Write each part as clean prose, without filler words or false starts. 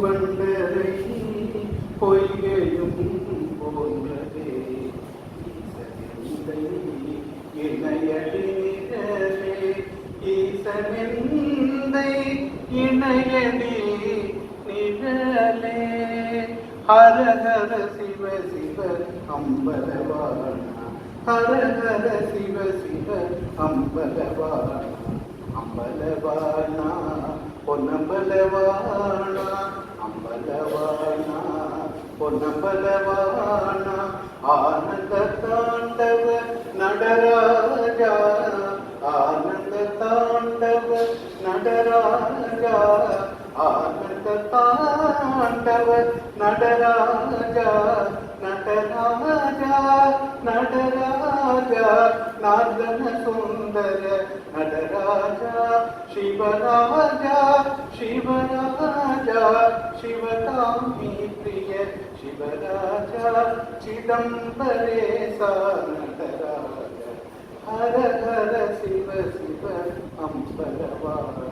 வண்டரை பொய்கையும் போன்றதே இணையடிகளே ஈசனெந்தை இணையடி நிழலே ஹர ஹர சிவ சிவ அம்பலவாணா ஹர ஹர சிவ சிவ அம்பலவாணா அம்பலவாணா பொன்னம்பலவாணா அம்பலவாணா பொன்னம்பலவாணா ஆனந்த தாண்டவ நடராஜா ஆனந்த தாண்டவ நடராஜா ஆனந்த தாண்டவ நடராஜா நடராஜா நடராஜா நார்தன சுந்தர நடராஜா சிவராஜா சிவராஜா சிவகாமி பிரிய Sivaraja சிதம்பரேசா Nataraja Hara Hara Shiva Shiva அம்பலவாணா.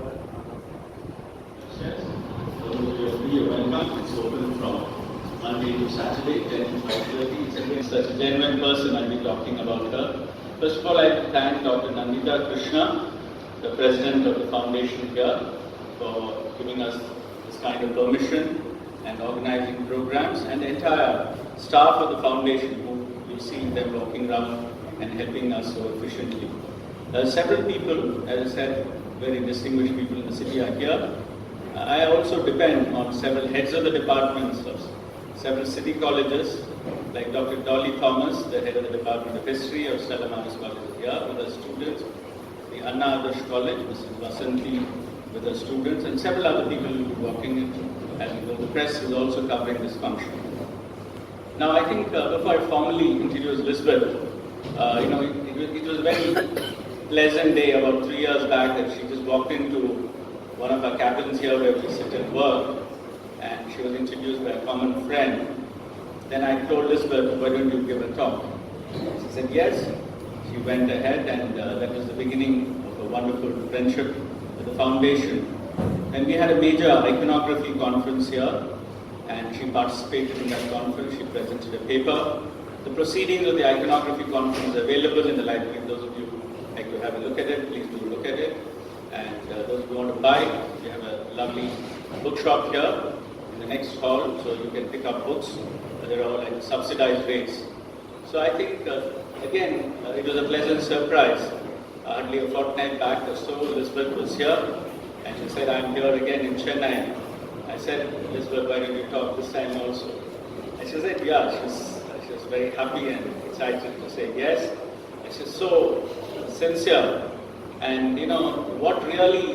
It's open from Monday to Saturday, 10 to 5:30. It's such a genuine person. I'll be talking about her. First of all, I thank Dr. Nandita Krishna, the president of the foundation here, for giving us this kind of permission and organizing programs, and the entire staff of the foundation who you see them walking around and helping us so efficiently. Several people, as I said, very distinguished people in the city are here. I also depend on several heads of the departments of several city colleges, like Dr. Dolly Thomas, the head of the Department of History of Stella Maris College here with her students, the Anna Adarsh College, Mrs. Vasanti with her students, and several other people who will be walking in as we go. The press is also covering this function. Now I think before I formally introduce Liesbeth, it was a very pleasant day about 3 years back that she just walked into one of our cabins here where we sit and work, and she was introduced by a common friend. Then I told Liesbeth, why don't you give a talk? She said yes. She went ahead, and that was the beginning of a wonderful friendship with the foundation. And we had a major iconography conference here, and she participated in that conference. She presented a paper. The proceedings of the iconography conference are available in the library. Those of you who like to have a look at it, please do look at it. And those who want to buy, we have a lovely bookshop here in the next hall, so you can pick up books. They're all at subsidized rates. So I think, again, it was a pleasant surprise. Hardly a fortnight back or so, Liesbeth was here, and she said, I'm here again in Chennai. I said, Liesbeth, why don't you talk this time also? And she said, yeah, she was very happy and excited to say yes. And she's so sincere. And what really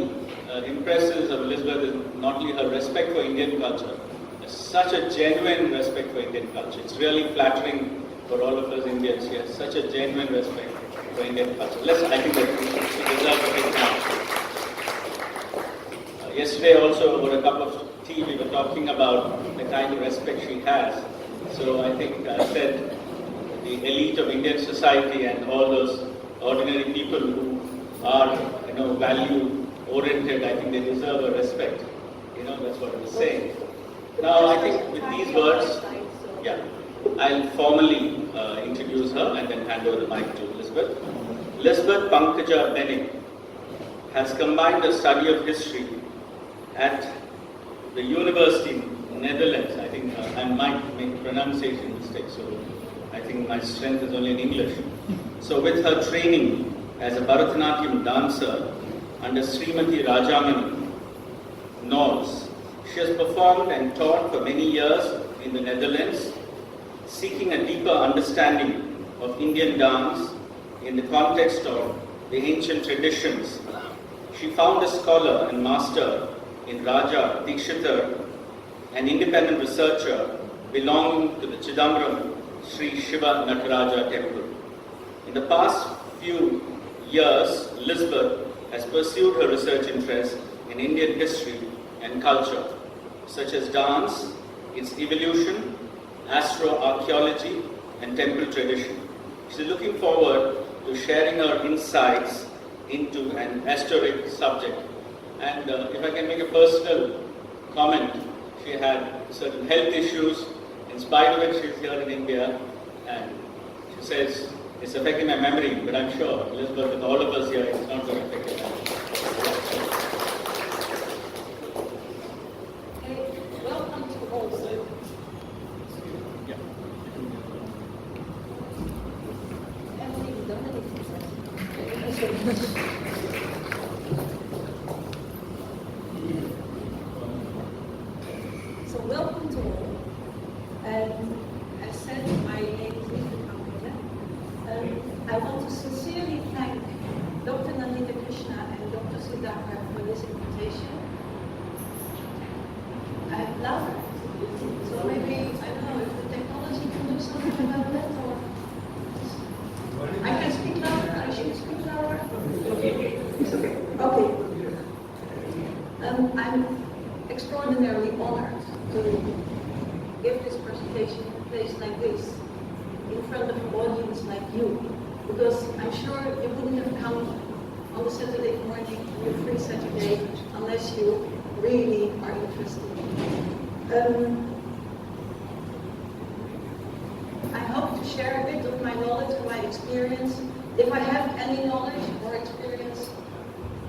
impresses of Liesbeth is not only her respect for Indian culture, such a genuine respect for Indian culture. It's really flattering for all of us Indians. She has such a genuine respect for Indian culture. I think that she deserves a big mark. Yesterday also over a cup of tea we were talking about the kind of respect she has. So I think I said the elite of Indian society and all those ordinary people who are value oriented, I think they deserve a respect. That's what I was saying. Now I think with these words, I'll formally introduce her and then hand over the mic to Liesbeth. Liesbeth Pankaja has combined the study of history at the university in Netherlands. I think I might make pronunciation mistakes, so I think my strength is only in English. So with her training as a Bharatanatyam dancer under Srimati Rajamani Norse, she has performed and taught for many years in the Netherlands, seeking a deeper understanding of Indian dance in the context of the ancient traditions. She found a scholar and master in Raja Dikshitar, an independent researcher belonging to the Chidambara Sri Shiva Nataraja temple. In the past few years, Liesbeth has pursued her research interests in Indian history and culture, such as dance, its evolution, astroarchaeology, and temple tradition. She is looking forward to sharing her insights into an historic subject. And if I can make a personal comment, she had certain health issues. In spite of it, she's here in India, and she says, it's affecting my memory, but I'm sure, Liesbeth, with all of us here, it's not going to affect your memory. Welcome to also. Yeah. So welcome to all. As said, my name is Pankaja. I want to sincerely thank Dr. Nandita Krishna and Dr. Chidambara for this invitation. I love it. So maybe, I don't know, if the technology can do something about that, or I can speak louder, I should speak louder. It's okay. Okay. I'm extraordinarily honored to give this presentation in a place like this, in front of an audience like you, because I'm sure you wouldn't have come on the Saturday morning, on your free Saturday, unless you really are interested. I hope to share a bit of my knowledge and my experience. If I have any knowledge or experience,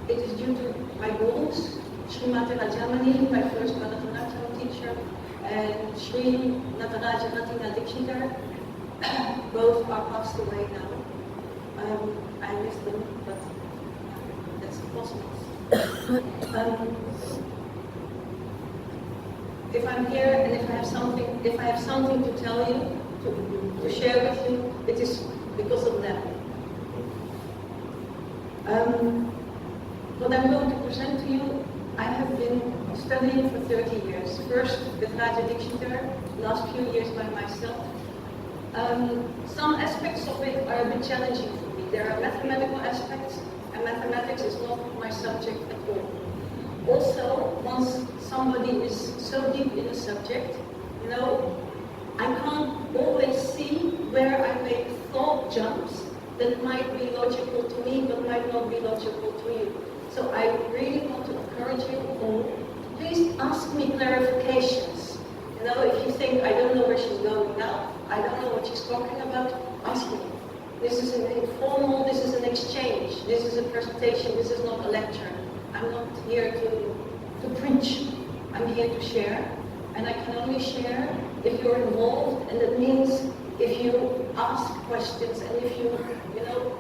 it is due to my gurus, Srimati Rajamani, my first Bharatanatyam teacher, and Sri Nataraja Ratina Dikshiter. Both are passed away now. I miss them, but that's impossible. If I'm here and if I have something to tell you, to share with you, it is because of them. What I'm going to present to you, I have been studying for 30 years. First with Raja Dikshiter, last few years by myself. Some aspects of it are a bit challenging for me. There are mathematical aspects, and mathematics is not my subject at all. Also, once somebody is so deep in a subject, you know, I can't always see where I make thought jumps that might be logical to me, but might not be logical to you. So I really want to encourage you all, please ask me clarifications. You know, if you think, I don't know where she's going now, I don't know what she's talking about, ask me. This is an informal, this is an exchange, this is a presentation, this is not a lecture. I'm not here to preach, I'm here to share. And I can only share if you're involved, and that means if you ask questions, and if you know,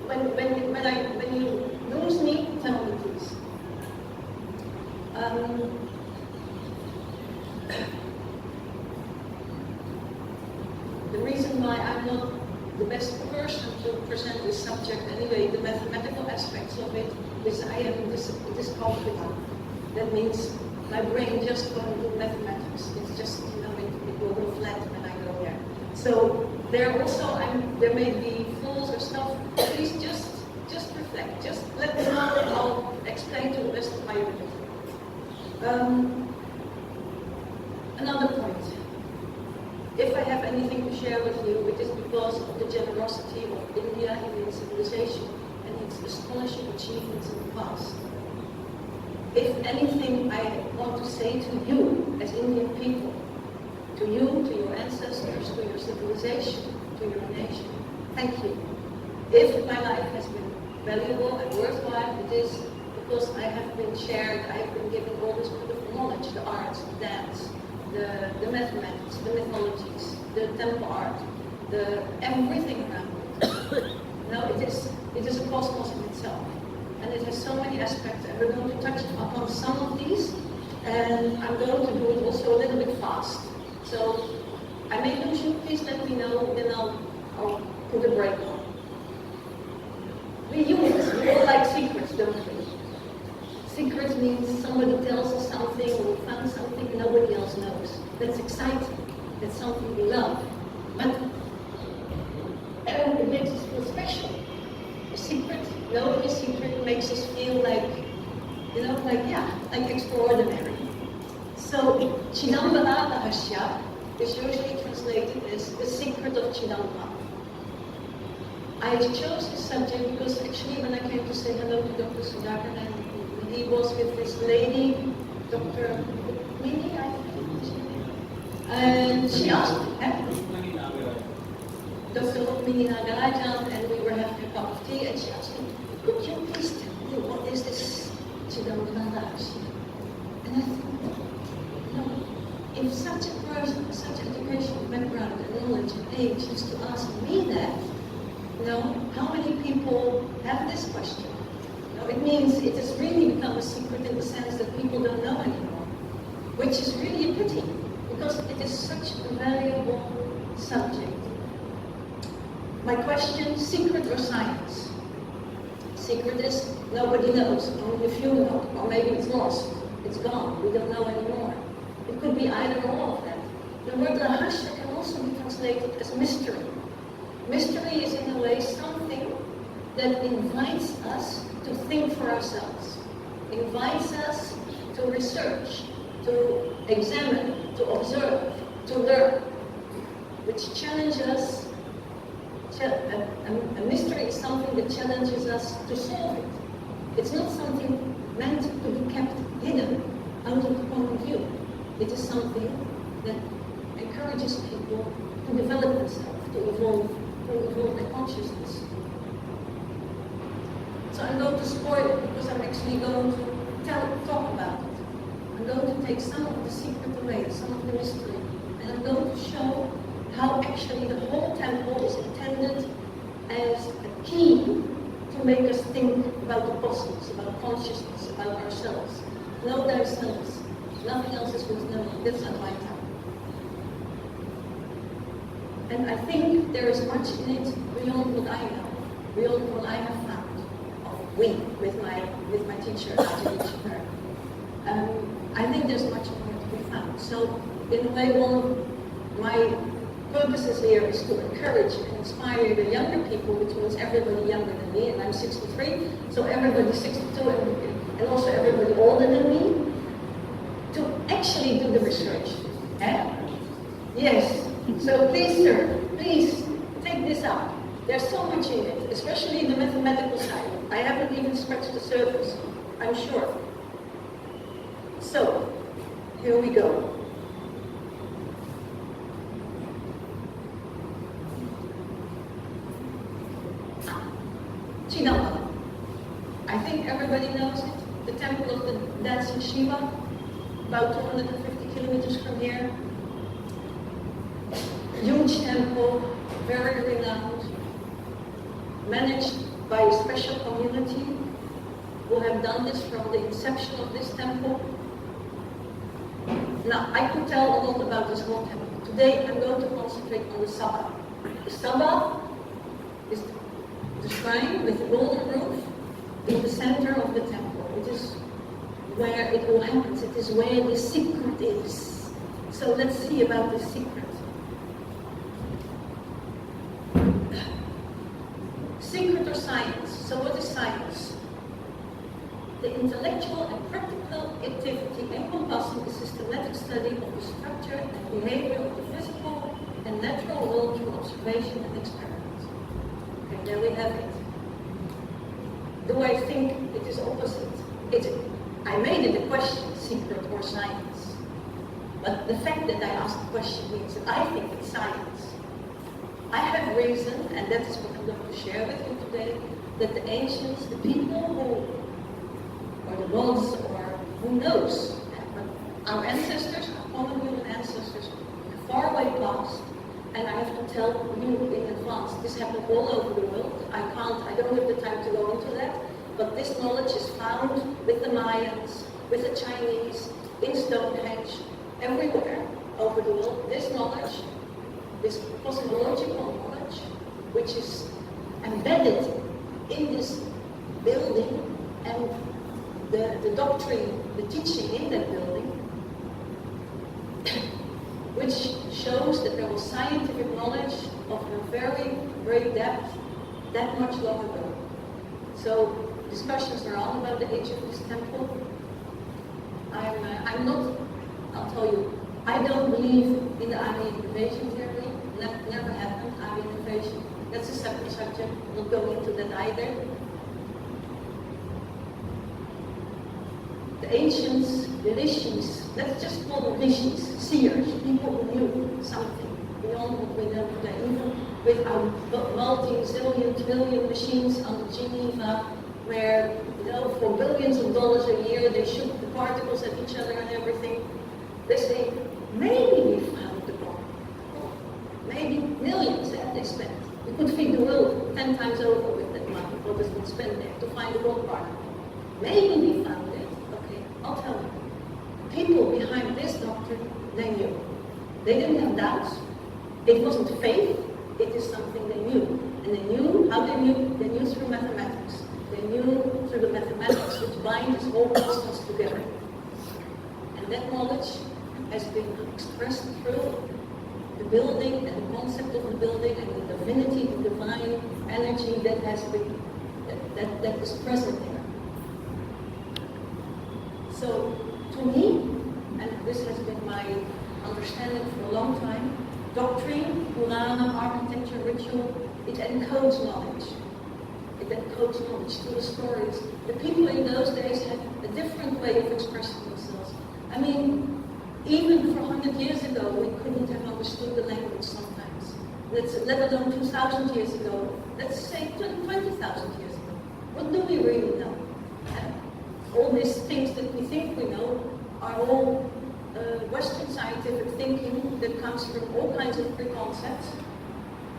when you lose me, tell me please. The reason why I'm not the best person to present this subject anyway, the mathematical aspects of it, is I am dyscalculic. That means my brain just won't do mathematics. It's just, you know, it will go flat when I go there. So there also, there may be flaws or stuff. Please just reflect. Just let me know, and I'll explain to the best of my ability. Another point. If I have anything to share with you, it is because of the generosity of India in its civilization and its astonishing achievements in the past. If anything I want to say to you as Indian people, to you, to your ancestors, to your civilization, to your nation, thank you. If my life has been valuable and worthwhile, it is because I have been shared, I have been given all this beautiful knowledge, the arts, the dance, the mathematics, the mythologies, the temple art, the everything around it. No, it is a cosmos in itself. And it has so many aspects, and we're going to touch upon some of these, and I'm going to do it also a little bit fast. So I may lose you, please let me know, then I'll put a break on. We humans, we all like secrets, don't we? Secrets means somebody tells us something, or we found something nobody else knows. That's exciting. That's something we love. But it makes us feel special. A secret, knowing a secret makes us feel like, you know, like extraordinary. So Chidambara Rahasya is usually translated as the secret of Chidambara. I chose this subject because actually when I came to say hello to Dr. Sudhakar, and he was with this lady, Dr. Mini, I think. And she asked me, Dr. Rukmini Nagarajan, and we were having a cup of tea, and she asked me, could you please tell me what is this Chidambara Rahasya? And I thought, no, if such a person, such educational background and knowledge and age is to ask me that, how many people have this question? It means it has really become a secret in the sense that people don't know anymore, which is really a pity, because it is such a valuable subject. My question, secret or science? Secret is nobody knows, only a few know, or maybe it's lost, it's gone, we don't know anymore. It could be either or all of that. The word rahasya can also be translated as mystery. Mystery is in a way something that invites us to think for ourselves, invites us to research, to examine, to observe, to learn, which challenges us. A mystery is something that challenges us to solve it. It's not something meant to be kept hidden, out of the common view. It is something that encourages people to develop themselves, to evolve their consciousness. So I'm going to spoil it because I'm actually going to talk about it. I'm going to take some of the secret away, some of the mystery, and I'm going to show how actually the whole temple is intended as a key to make us think about the cosmos, about consciousness, about ourselves. Know thyself. Nothing else is worth knowing. That's not my time. And I think there is much in it beyond what I know, beyond what I have found. With my teacher, her. I think there's much more to be found. So, in a way, one of my purposes here is to encourage and inspire the younger people, which means everybody younger than me, and I'm 63, so everybody 62, and also everybody older than me, to actually do the research. Yes. So please, sir, please take this up. There's so much in it, especially in the mathematical side. I haven't even scratched the surface, I'm sure. So, here we go. Chidambara. I think everybody knows it. The temple of the dancing Shiva, about 250 kilometers from here. Huge temple, very renowned, managed by a special community who have done this from the inception of this temple. Now, I could tell a lot about this whole temple. Today, I'm going to concentrate on the Sabha. The Sabha is the shrine with the golden roof in the center of the temple. It is where it all happens. It is where the secret is. So let's see about the secret. Secret or science? So what is science? The intellectual and practical activity encompassing the systematic study of the structure and behavior of the physical and natural world through observation and experiment. Okay, there we have it. Do I think it is opposite? I made it a question, secret or science. But the fact that I asked the question means that I think it's science. I have reason, and that is what I'm going to share with you today, that the ancients, the people who, or the gods, or who knows, but our ancestors, our common human ancestors, far away past, and I have to tell you in advance, this happened all over the world. I don't have the time to go into that, but this knowledge is found with the Mayans, with the Chinese, in Stonehenge, everywhere over the world. This knowledge, this cosmological knowledge, which is embedded in this building, and the doctrine, the teaching in that building, which shows that there was scientific knowledge of a very great depth that much long ago. So discussions are on about the age of this temple. I'm not, I'll tell you, I don't believe in the Aryan invasion theory. Never happened, Aryan invasion. That's a separate subject. We'll go into that either. the ancients, the rishis, let's just call them rishis, seers, people who knew something beyond what we know today, even with our multi-zillion, trillion machines on Geneva, where, you know, for billions of dollars a year, they shoot the particles at each other and everything. They say, maybe we found the bomb. Maybe millions that they spent. We could feed the world 10 times over with that money, what has been spent there to find the bomb particle. Maybe we found it. Okay, I'll tell you. People behind this doctrine, they knew. They didn't have doubts. It wasn't faith, it is something they knew. And they knew, how they knew? They knew through mathematics. They knew through the mathematics which bind this whole cosmos together. And that knowledge has been expressed through the building and the concept of the building and the divinity, the divine energy that has been, that is present there. So, to me, and this has been my understanding for a long time, doctrine, Purana, architecture, ritual, it encodes knowledge. It encodes knowledge through the stories. The people in those days had a different way of expressing themselves. I mean, even for 100 years ago, we couldn't have understood the language sometimes. Let alone 2,000 years ago. Let's say 20,000 years ago. What do we really know? All these things that we think we know are all Western scientific thinking that comes from all kinds of preconcepts,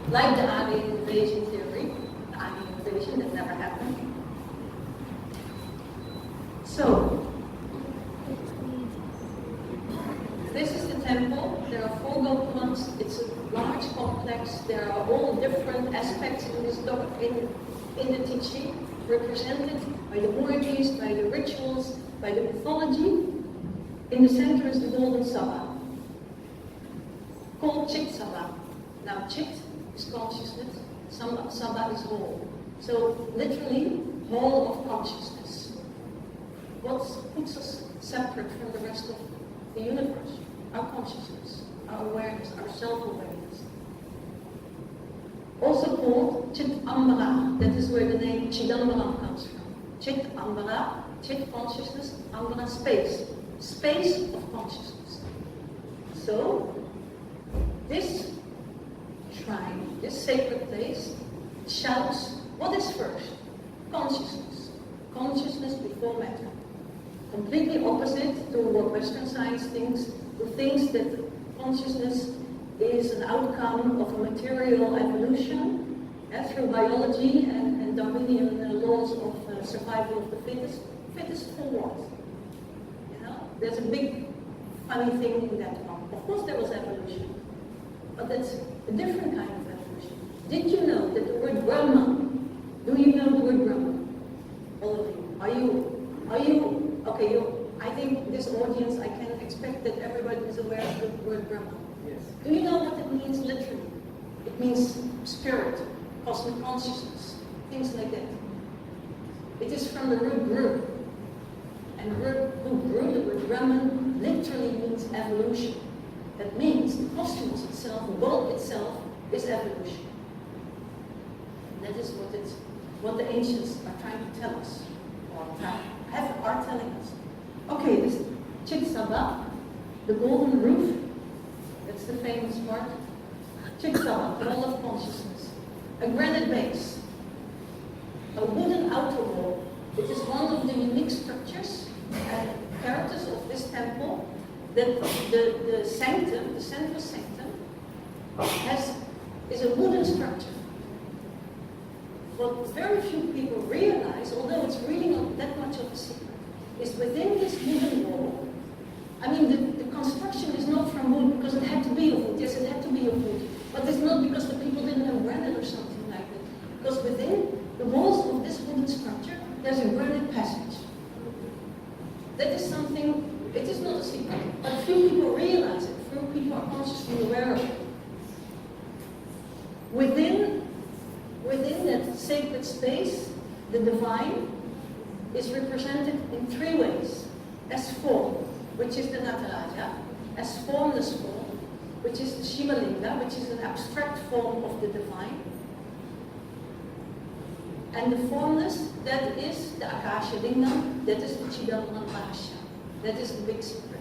like the alien invasion theory, the alien invasion that never happened. So, this is the temple. There are 4 gopulas. It's a large complex. There are all different aspects in this in the teaching, represented by the orgies, by the rituals, by the mythology. In the center is the golden Sabha, called Chit Sabha. Now Chit is consciousness, Sabha is whole. So literally, whole of consciousness. What puts us separate from the rest of the universe? Our consciousness, our awareness, our self-awareness. Also called Chidambara, that is where the name Chidambara comes from. Chidambara, Chit consciousness, Ambara space. Space of consciousness. So, this shrine, this sacred place, shouts, what is first? Consciousness. Consciousness before matter. Completely opposite to what Western science thinks, who thinks that consciousness is an outcome of a material evolution through biology and Darwinian laws of survival of the fittest. Fittest for what? There's a big funny thing in that one. Of course there was evolution, but that's a different kind of evolution. Did you know that the word Brahma, do you know the word Brahma? All of you. Are you, okay, I think this audience, I can expect that everybody is aware of the word Brahma. Yes. Do you know what it means literally? It means spirit, cosmic consciousness, things like that. It is from the root Gru. And the word Brahman literally means evolution. That means the cosmos itself, the world itself, is evolution. And that is what the ancients are trying to tell us, or are telling us. Okay, this Chit Sabha, the golden roof, that's the famous part. Chit Sabha, the wall of consciousness. A granite base, a wooden outer wall. It is one of the unique structures and characters of this temple that the sanctum, the central sanctum, is a wooden structure. What very few people realize, although it's really not that much of a secret, is within this wooden wall. I mean, the construction is not from wood because it had to be of wood. Yes, it had to be of wood, but it's not because the people didn't have granite or something like that. Because within the walls of this wooden structure, there's a granite passage. That is something, it is not a secret, but few people realize it, few people are consciously aware of it. Within that sacred space, the divine is represented in 3 ways. As form, which is the Nataraja, as formless form, which is the Shiva Linga, which is an abstract form of the divine. And the formless, that is the Akasha Lingam, that is the Chidambara Rahasya. That is the big secret.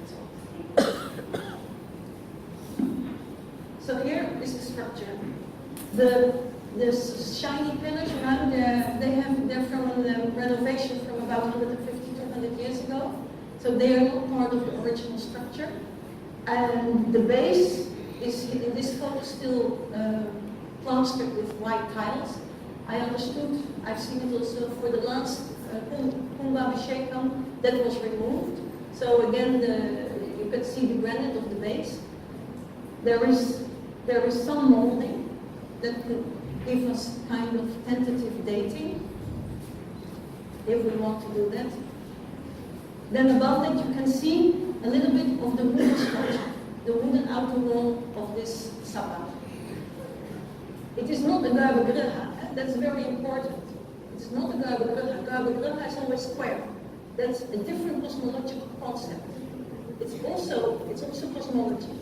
So here is the structure. The shiny pillars around there, they're from the renovation from about 150 to 100 years ago. So they are not part of the original structure. And the base is in this photo still plastered with white tiles. I understood, I've seen it also for the last Kumbhabhishekam, that was removed. So again, you can see the granite of the base. There is some molding that could give us kind of tentative dating, if we want to do that. Then above that you can see a little bit of the wooden structure, the wooden outer wall of this sabbat. It is not a Garbhagriha, that's very important. It's not a Garbhagriha. Garbhagriha is always square. That's a different cosmological concept. It's also cosmology,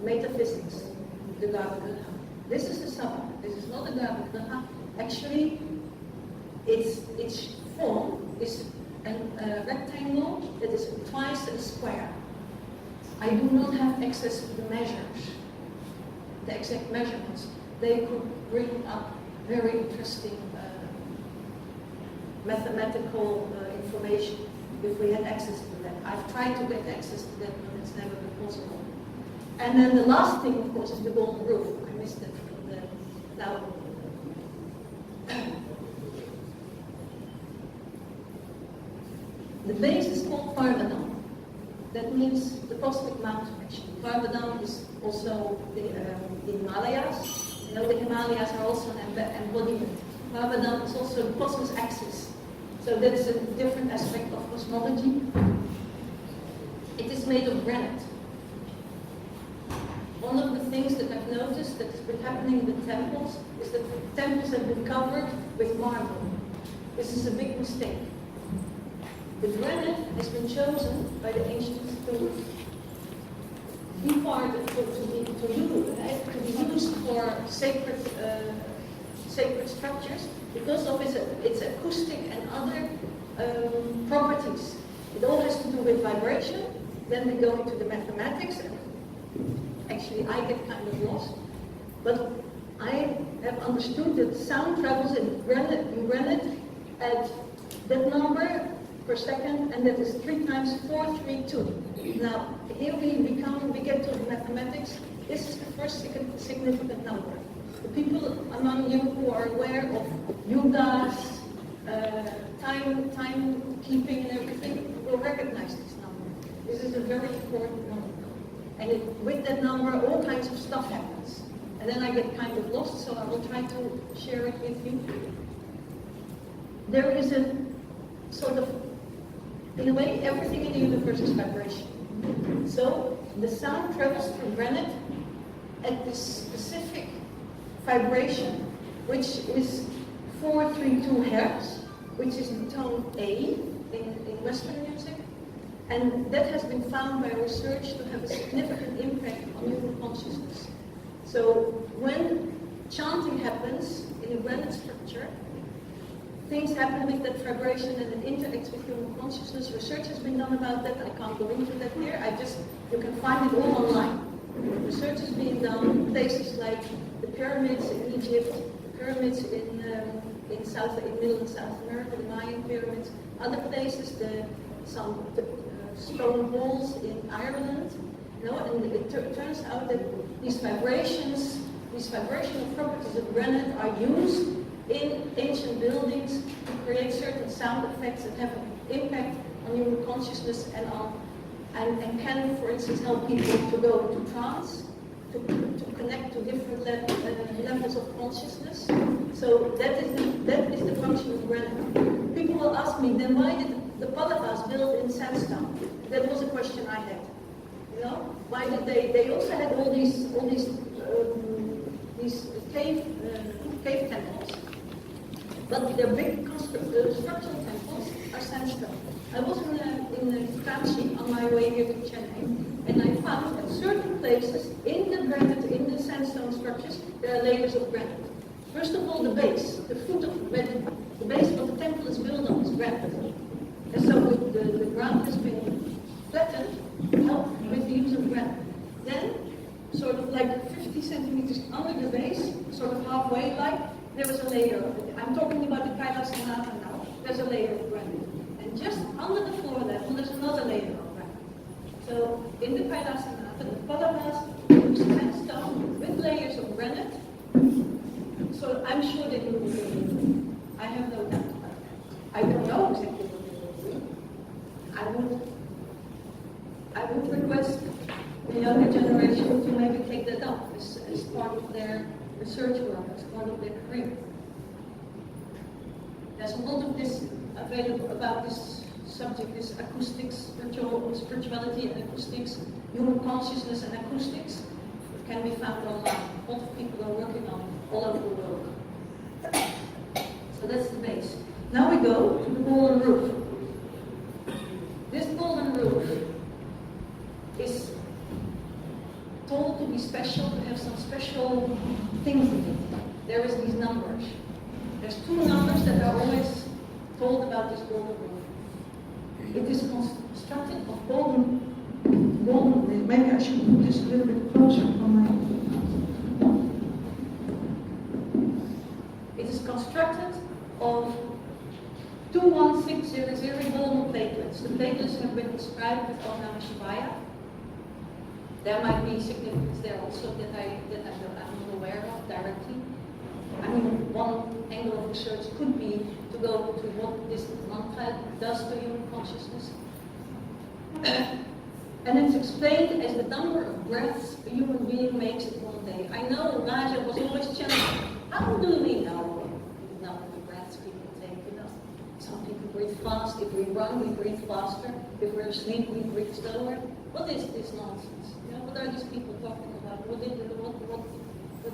metaphysics, the Garbhagriha. This is a sabbat. This is not a Garbhagriha. Actually, its form is a rectangle that is twice as square. I do not have access to the measures, the exact measurements. They could bring up very interesting mathematical information if we had access to that. I've tried to get access to that, but it's never been possible. And then the last thing, of course, is the golden roof. I missed it from the now. The base is called Parvadam. That means the cosmic mountain, actually. Parvadam is also the Himalayas. You know, the Himalayas are also an embodiment. Parvadam is also the cosmos axis. So that's a different aspect of cosmology. It is made of granite. One of the things that I've noticed that has been happening in the temples is that the temples have been covered with marble. This is a big mistake. The granite has been chosen by the ancients to be part of, to be used for sacred structures because of its acoustic and other properties. It all has to do with vibration. Then we go into the mathematics, and actually I get kind of lost. But I have understood that sound travels in granite at that number per second, and that is 3 times 432. Now, here we get to the mathematics. This is the first significant number. The people among you who are aware of yugas, timekeeping and everything will recognize this number. This is a very important number. And with that number, all kinds of stuff happens. And then I get kind of lost, so I will try to share it with you. There is a sort of, in a way, everything in the universe is vibration. So the sound travels through granite at this specific vibration, which is 432 hertz, which is the tone A in Western music. And that has been found by research to have a significant impact on human consciousness. So when chanting happens in a granite structure, things happen with that vibration and it interacts with human consciousness. Research has been done about that. I can't go into that here. You can find it all online. Research is being done in places like the pyramids in Egypt, the pyramids in Middle and South America, the Mayan pyramids, other places, some stone walls in Ireland. And it turns out that these vibrational properties of granite are used in ancient buildings to create certain sound effects that have an impact on human consciousness and can, for instance, help people to go into trance, to connect to different levels of consciousness. So that is the function of granite. People will ask me, then why did the Pallavas build in sandstone? That was a question I had. You know, why did they also had all these cave temples, but their big structural temples are sandstone. I was in Kanchi on my way here to Chennai, and I found at certain places in the sandstone structures, there are layers of granite. First of all, the base, the foot of where was a layer of it. I'm talking about the Kailasanatha now. There's a layer of granite. And just under the floor level, there's another layer of granite. So in the Kailasanatha, the Pallavas use sandstone with layers of granite. So I'm sure that you will do. I have no doubt about that. I don't know exactly what they will do. I would request the younger generation to maybe take that up as part of their research work, as part of their career. There's a lot of this available about this subject, this acoustics, spirituality and acoustics, human consciousness and acoustics. It can be found online. A lot of people are working on it all over the world. So that's the base. Now we go to the golden roof. This golden roof is told to be special, to have some special things in it. There is these numbers. There's two numbers that are always told about this golden roof. It is constructed of golden, maybe I should put this a little bit closer on my... It is constructed of 21600 golden platelets. The platelets have been described with Om Namah Shivaya. There might be significance there also that I'm not aware of directly. I mean, one angle of research could be to go to what this mantra does to human consciousness. And it's explained as the number of breaths a human being makes in one day. I know Raja was always challenging. How do we know the number of breaths people take? You know, some people breathe fast. If we run, we breathe faster. If we're asleep, we breathe slower. What is this nonsense? You know, what are these people talking about? What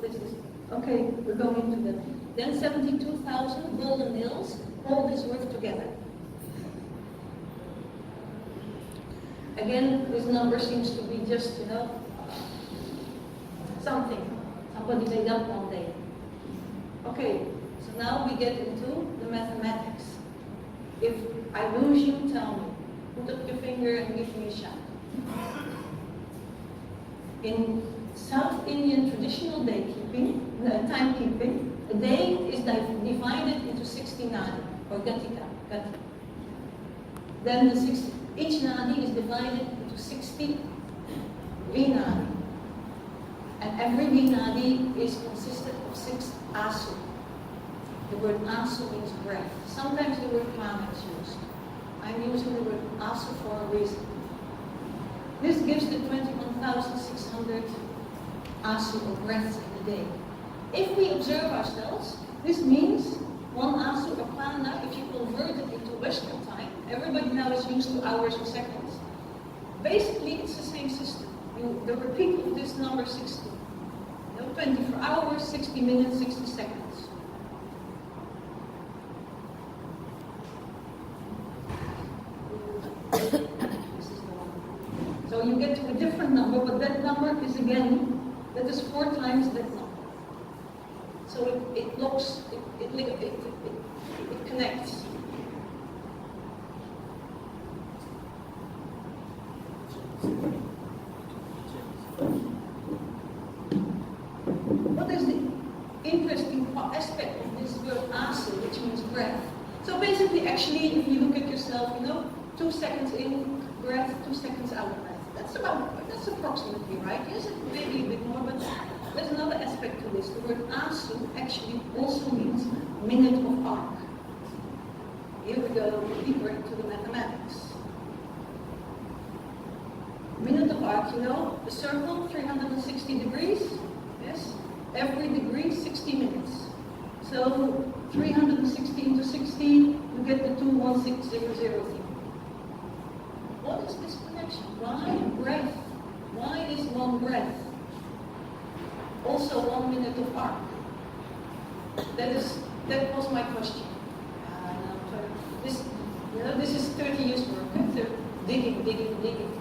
is this? Okay, we're going into that. Then 72,000 golden nails hold this roof together. Again, this number seems to be just, you know, something somebody made up one day. Okay, so now we get into the mathematics. If I lose you, tell me. Put up your finger and give me a shout. In South Indian traditional timekeeping, a day is divided into 60 nadi, or gatika. Then each nadi is divided into 60 vinadi. And every vinadi is consisted of 6 asu. The word asu means breath. Sometimes the word prana is used. I'm using the word asu for a reason. This gives the 21,600 asu or breaths in a day. If we observe ourselves, this means one asu or prana, if you convert it into Western time, everybody now is used to hours and seconds. Basically, it's the same system. The repeat of this number 60. 24 hours, 60 minutes, 60 seconds. So you get to a different number, but that number is again, that is 4 times that number. So it locks, it connects. What is the interesting aspect of this word asu, which means breath? So basically, actually, if you look at yourself, 2 seconds in breath, 2 seconds out breath. That's approximately right. Yes, it may be a bit more, but there's another aspect to this. The word asu actually also means minute of arc. Here we go deeper into the mathematics. Minute of arc, the circle, 360 degrees. Yes, every degree, 60 minutes. So 360 into 60, you get the 21600 thing. What is this connection? Why breath? Why is one breath also 1 minute of arc? That was my question. This is 30 years work. They're digging,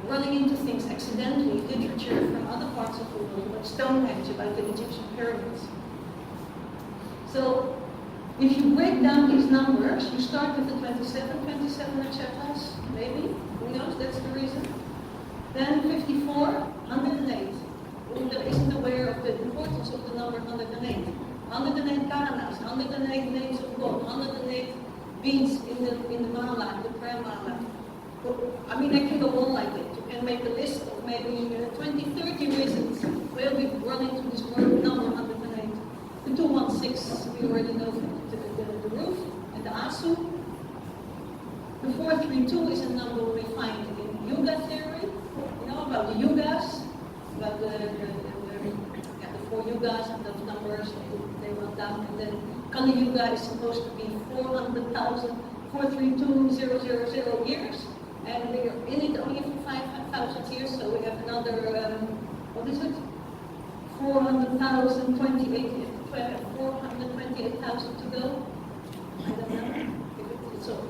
running into things accidentally, literature from other parts of the world, like Stonehenge, like the Egyptian pyramids. So if you break down these numbers, you start with the 27 nakshatras, maybe, who knows, that's the reason. Then 54, 108. Who isn't aware of the importance of the number 108? 108 karanas, 108 names of God, 108 beads in the mala, the prayer mala. I mean, I can go on like that. You can make a list of maybe 20, 30 reasons where we run into this word number 108. The 216, we already know the roof and the asu. The 432 is a number we find in Yuga theory. You know about the yugas, about the 4 yugas and those numbers, they run down. And then Kali Yuga is supposed to be 400,000, 432,000 years. And we are in it only for 5,000 years, so we have another, what is it? 428,000 to go. I don't know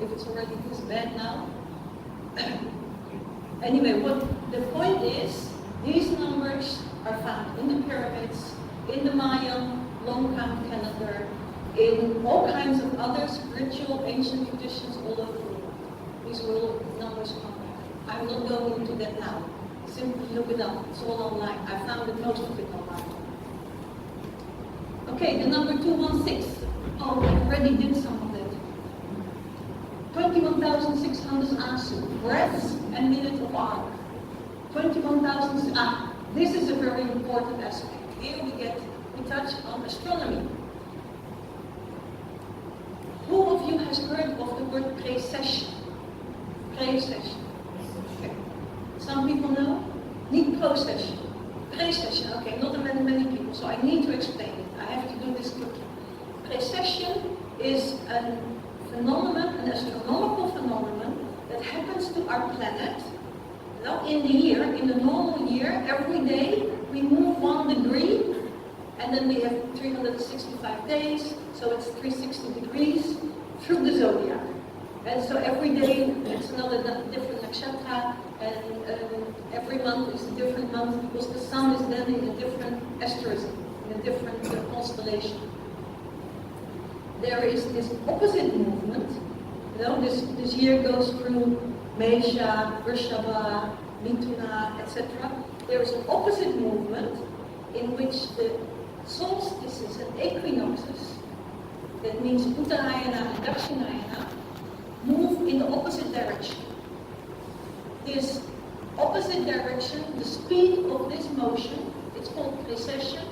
if it's already this bad now. Anyway, what the point is, these numbers are found in the pyramids, in the Mayan long count calendar, in all kinds of other spiritual ancient traditions all over the world. These will numbers come back. I'm not going into that now. Simply look it up. It's all online. I found that most of it online. Okay, the number 216. Oh, I already did some of that. 21,600 asu, breaths and minutes of arc. 21,000. This is a very important aspect. Here we touch on astronomy. Who of you has heard of the word precession? Precession. Okay. Some people know. Need procession. Precession. Okay, not many people, so I need to explain it. I have to do this quickly. Precession is a phenomenon, an astronomical phenomenon that happens to our planet. Now, in the year, in the normal year, every day we move 1 degree, and then we have 365 days, so it's 360 degrees through the zodiac. And so every day it's another different nakshatra, and every month is a different month because the sun is then in a different asterism, in a different constellation. There is this opposite movement. You know, this year goes through Mesha, Vrishabha, Mithuna, etc. There is an opposite movement in which the solstices and equinoxes, that means Uttarayana and Dakshinayana, move in the opposite direction. This opposite direction, the speed of this motion, it's called precession.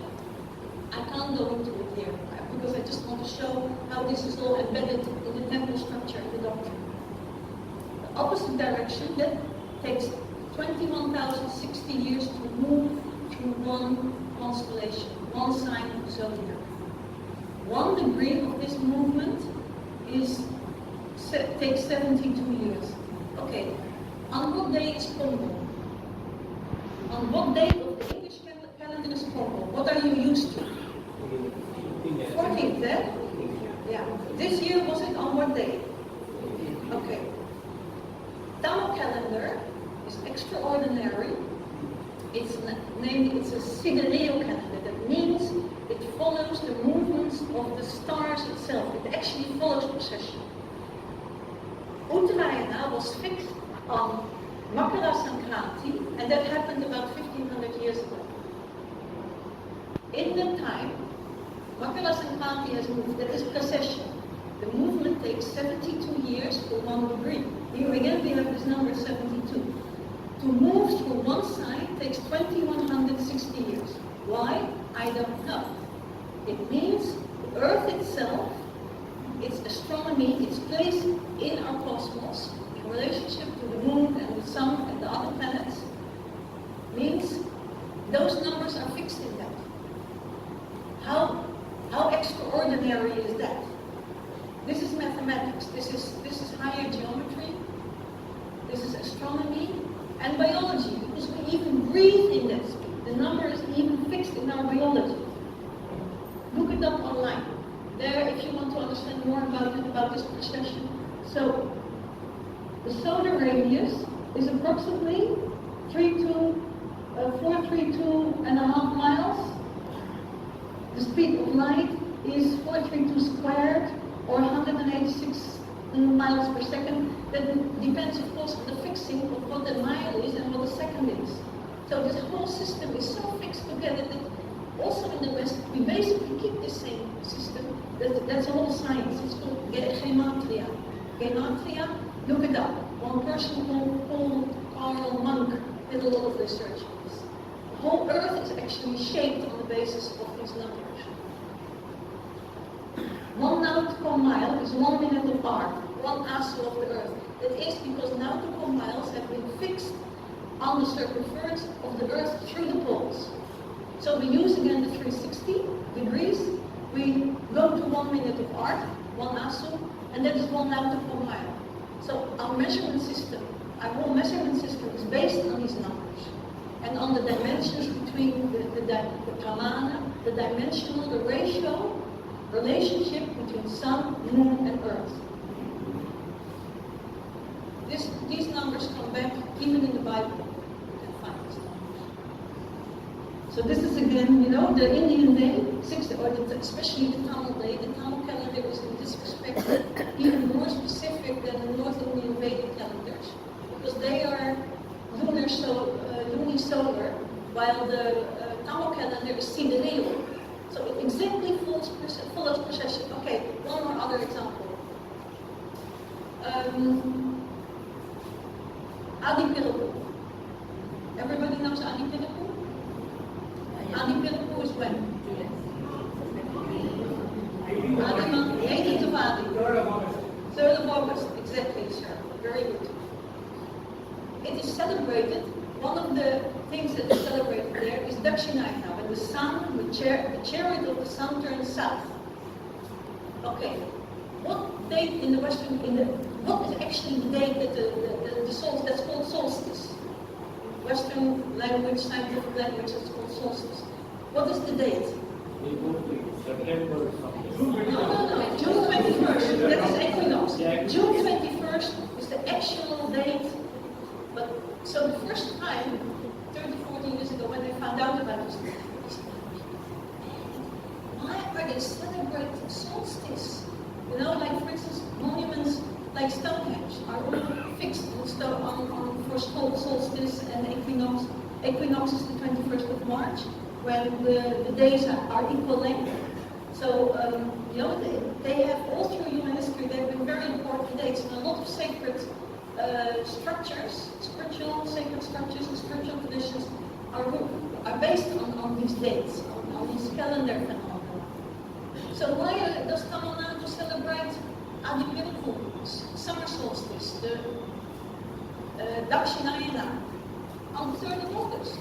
I can't go into it here because I just want to show how this is all embedded in the temple structure and the doctrine. The opposite direction, that takes 21,060 years to move through one constellation, one sign of the zodiac. 1 degree of this movement takes 72 years. Okay, on what day is Pongal? On what day of the English calendar is Pongal? What are you used to? 14th, eh? Yeah. This year was it on what day? Okay. Tamil calendar is extraordinary. It's a sidereal calendar. That means it follows the movements of the stars itself. It actually follows precession. Uttarayana was fixed on Makara Sankranti, and that happened about 1500 years ago. In that time, Makara Sankranti has moved. That is precession. The movement takes 72 years for 1 degree. Here again we have this number 72. To move through one side takes 2160 years. Why? I don't know. It means the Earth itself, its astronomy, its place in our cosmos, in relationship to the moon and the sun and the other planets, means those numbers are fixed in that. How extraordinary is that? This is mathematics. This is higher geometry. This is astronomy and biology, because we even breathe in that speed. The number is even fixed in our biology. Look it up online. There, if you want to understand more about it, about this precession. So, the solar radius is approximately 432.5 miles. The speed of light is 432 squared, or 186 miles per second. That depends, of course, on the fixing of what the mile is and what the second is. So this whole system is so fixed together that Also in the West, we basically keep the same system. That's all science. It's called gematria. Gematria, look it up. One person called Karl Monk did a lot of research on this. The whole Earth is actually shaped on the basis of these numbers. 1 nautical mile is 1 minute of arc, 1 ASO of the Earth. That is because nautical miles have been fixed on the circumference of the Earth through the poles. So we use again the 360 degrees, we go to 1 minute of arc, 1 ASO, and that is 1 nautical mile. So our measurement system, our whole measurement system is based on these numbers. And on the dimensions between the pramana, the dimensional, the relationship between sun, moon, and earth. These numbers come back even in the Bible. You can find these numbers. So this is again, you know, the Indian day, especially the Tamil day. The Tamil calendar is in this respect even more specific than the North Indian Vedic calendars, because they are lunisolar, while the Tamil calendar is sidereal. So it exactly follows precession. Okay, one more other example. Adipiraku. Everybody knows Adipiraku? Adipiraku is when? 18th of Adi. 3rd of August, exactly, sir. Very good. It is celebrated. One of the things that is celebrated there is Dakshinayana, when the sun, the chariot of the sun turns south. Okay, what date in the Western, what is actually the date that the solstice, that's called solstice? Western language, scientific language, that's called solstice. What is the date? September something. No, June 21st, that is equinox. June 21st is the actual date. But so the first time, 30, 40 years ago, when they found out about this, why are they celebrating solstice? You know, like for instance, monuments like Stonehenge are all fixed on for solstice and equinox. Equinox is the 21st of March, when the days are equal length. So, you know, they have all through human history, they've been very important dates, and a lot of sacred structures, spiritual sacred structures and spiritual traditions are based on these dates, on these calendar phenomena. So why does Tamil Nadu celebrate Adipiraku, summer solstice, the Dakshinayana, on the 3rd of August?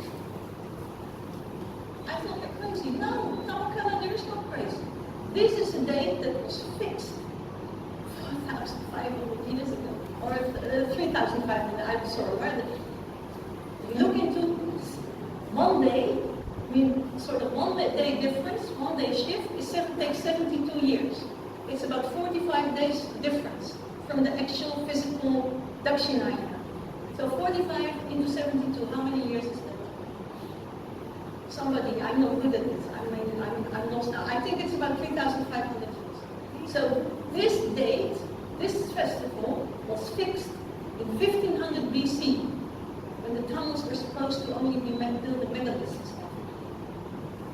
I thought they're crazy. No, Tamil calendar is not crazy. This is a date that was fixed 4,500 years ago. Or 3,500, I'm sorry, where you look into one day, I mean, sort of 1 day difference, 1 day shift, takes 72 years. It's about 45 days difference from the actual physical Dakshinayana. So 45 into 72, how many years is that? Somebody, I'm not good at it, I'm lost now. I think it's about 3,500 years. So this date, this festival was fixed in 1500 BC, when the Tamils were supposed to only be built the megaliths.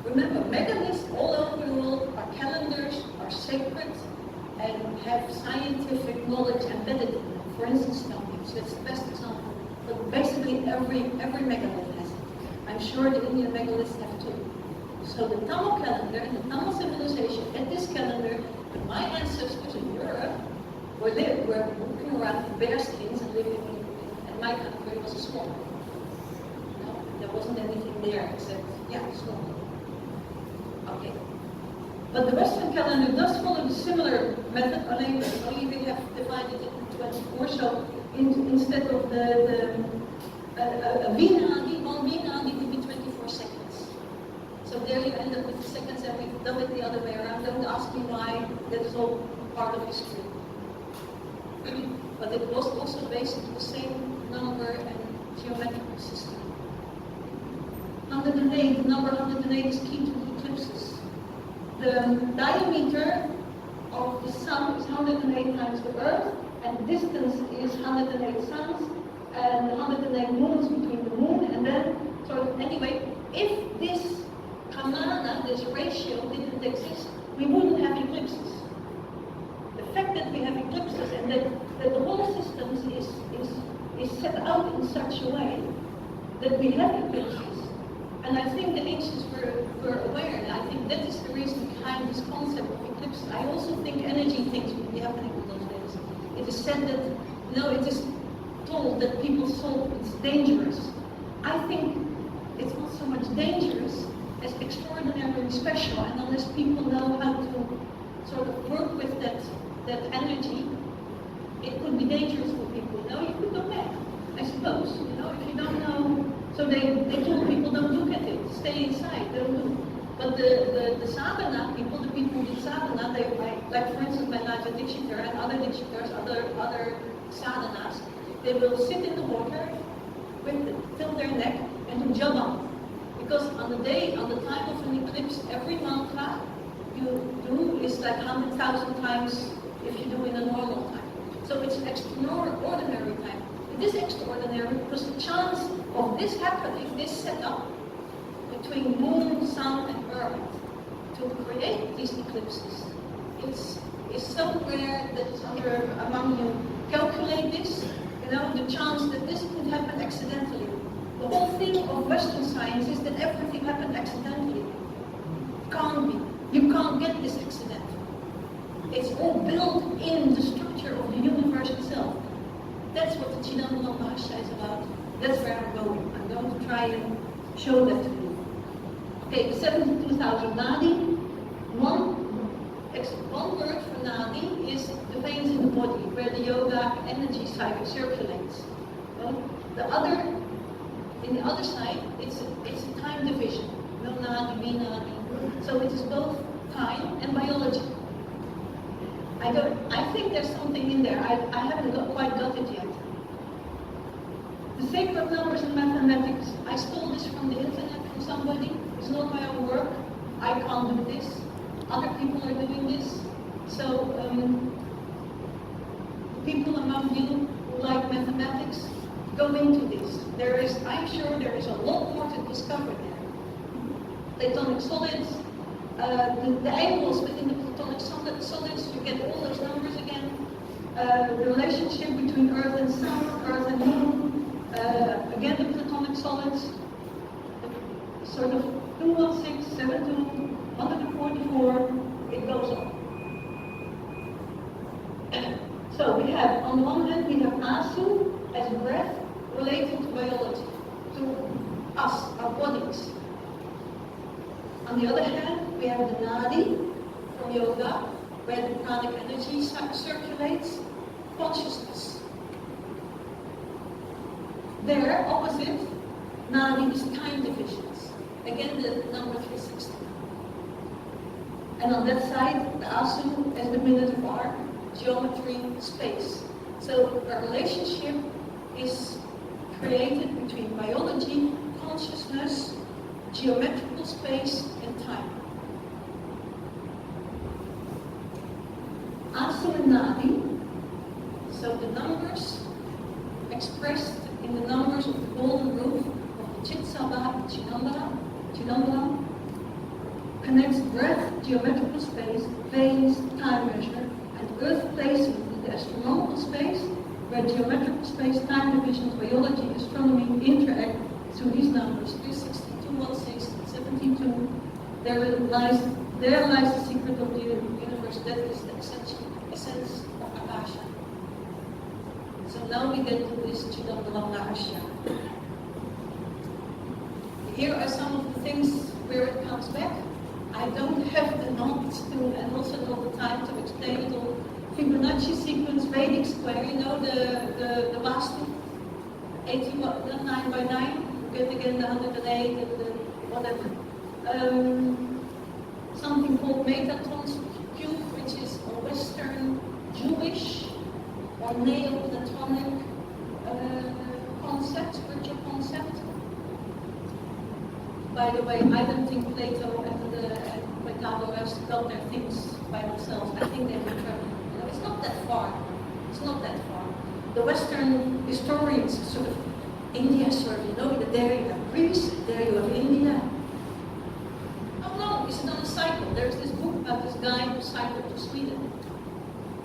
Remember, megaliths all over the world, our calendars are sacred and have scientific knowledge embedded in them. For instance, Stonehenge, that's the best example. But basically every megalith has it. I'm sure the Indian megaliths have too. So the Tamil calendar and the Tamil civilization at this calendar, when my ancestors in Europe were walking around with bear skins and living in my country, it was a swamp. No, there wasn't anything there except, swamp. Okay. But the Western calendar does follow the similar method, only we have divided it into 24. So instead of the Vinadi, one Vinadi would be 24 seconds. So there you end up with the seconds, and we've done it the other way around. Don't ask me why, that is all part of history. But it was also based on the same number and geometrical system. 108, the number 108 is key to eclipses. The diameter of the sun is 108 times the Earth, and the distance is 108 suns, and 108 moons between the moon, and then, so anyway, if this Samana, this ratio, didn't exist, we wouldn't have eclipses. The fact that we have eclipses and that the whole system is set out in such a way that we have eclipses. And I think the ancients were aware, and I think that is the reason behind this concept of eclipses. I also think energy things would be happening in those days. It is said that, it is told that people thought it's dangerous. I think it's not so much dangerous as extraordinarily special, and unless people know how to sort of work with that energy, it could be dangerous for people. You could go back, I suppose. If you don't know, so they told people don't look at it, stay inside, don't do. But the sadhana people, the people who did sadhana, they like for instance my Raja Dikshiter and other Dikshitars, other sadhanas, they will sit in the water till their neck and do japa. Because on the time of an eclipse, every mantra you do is like 100,000 times if you do in a normal time. So it's extraordinary time. It is extraordinary because the chance of this happening, this setup between moon, sun, and earth to create these eclipses is so rare that it's among you. Calculate this, the chance that this could happen accidentally. The whole thing of Western science is that everything happened accidentally. Can't be. You can't get this accidentally. It's all built in the structure of the universe itself. That's what the Chidambara Rahasya is about. That's where I'm going. I'm going to try and show that to you. Okay, the 72,000 nadi. One word for nadi is the veins in the body, where the yoga energy cycle circulates. In the other side, it's a time division. No nadi, me nadi. So it is both time and biology. I think there's something in there. I haven't quite got it yet. The sacred numbers in mathematics. I stole this from the internet from somebody. It's not my own work. I can't do this. Other people are doing this. So people among you who like mathematics, go into this. I'm sure there is a lot more to discover there. Platonic solids, the angles within the platonic solids, you get all those numbers again. The relationship between Earth and Sun, Earth and Moon, again the platonic solids, sort of 216, 72, 144, it goes on. So we have, on the one hand, we have Asu as breath related to biology, to us, our bodies. On the other hand, we have the Nadi from yoga, where the pranic energy circulates, consciousness. There, opposite, Nadi is time divisions. Again, the number 360. And on that side, the Asu as the minute of art, geometry, space. So a relationship is created between biology, consciousness, geometrical space, and time. Asu and Nadi, so the numbers expressed in the numbers of the golden roof of the Chidambara, connects breath, geometrical space, veins, time measure, and earth placement in the astronomical space, where geometrical space, time divisions, biology, astronomy interact through these numbers, 360, 216, 72. There lies the secret of the universe. That is the essence of Akasha. So now we get to this Chidambara Rahasya. Here are some of the things where it comes back. I don't have the knowledge to, and also not the time to explain it all. Fibonacci sequence, Vedic square, the Vastu, 9 by 9, you get again the 108 and the whatever. Something called Metatron's cube, which is a Western Jewish or Neoplatonic concept, spiritual concept. By the way, I don't think Plato and Pythagoras got their things by themselves. I think they were traveling. It's not that far. It's not that far. The Western historians sort of, India sort of, there you have Greece, there you have India. it on a cycle. There's this book about this guy who cycled to Sweden.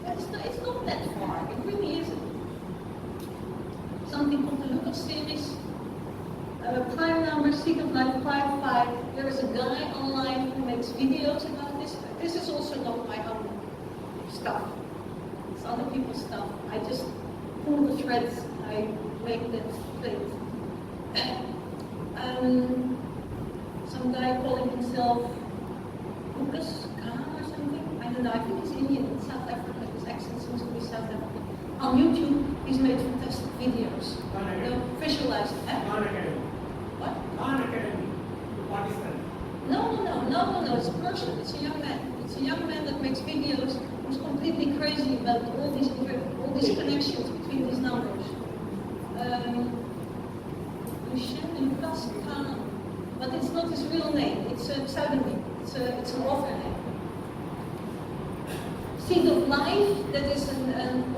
It's not that far, it really isn't. Something called the Lucas series, prime number, secret life 55. There is a guy online who makes videos about this. This is also not my own stuff. It's other people's stuff. I just pull the threads, I make that plate. Some guy calling himself Lucas Khan or something. I don't know, I think he's Indian, South Africa. His accent seems to be South African. On YouTube, he's made fantastic videos. Visualizing. What? No, it's a person, it's a young man. It's a young man that makes videos who's completely crazy about all these connections between these numbers. Lucas Khan. But it's not his real name, it's a pseudonym, it's an author name. Seed of life, that is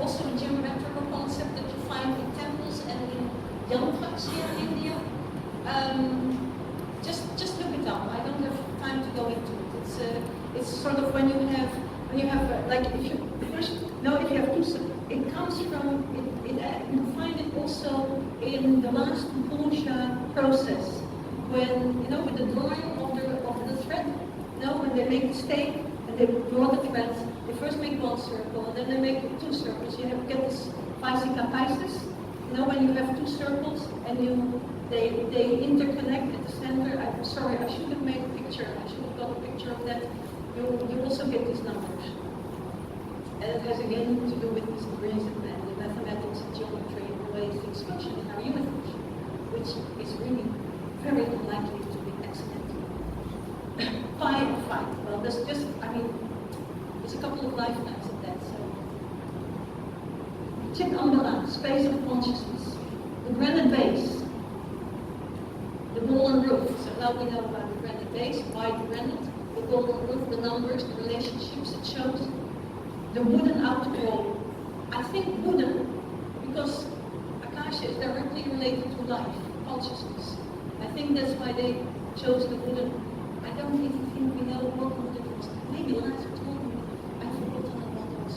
also a geometrical concept that you find in temples and in yantras here in India. Just look it up. I don't have time to go into it. It's sort of when you have like if you have two. It comes from you find it also in the last Pankaja process when with the drawing of the thread. When they make the stake and they draw the threads. They first make one circle, and then they make two circles. You have to get this Paisika Paisis. When you have two circles and they interconnect at the center. I'm sorry, I should have made a picture. I should have got a picture of that. You also get these numbers. And it has again to do with these degrees and the mathematics and geometry and the way things function in our universe, which is really very unlikely to be accidental. Pi or phi. Well, there's just, there's a couple of lifetimes of that. So, Chidambara, space of consciousness, the granite base, the golden roof. So now we know about the granite base, white granite, the golden roof, the numbers, the relationships it shows, the wooden outer wall. I think wooden because Akasha is directly related to life, consciousness. I think that's why they chose the wooden. I don't even think we know what wooden was. Maybe Liza told me. I've forgotten about it.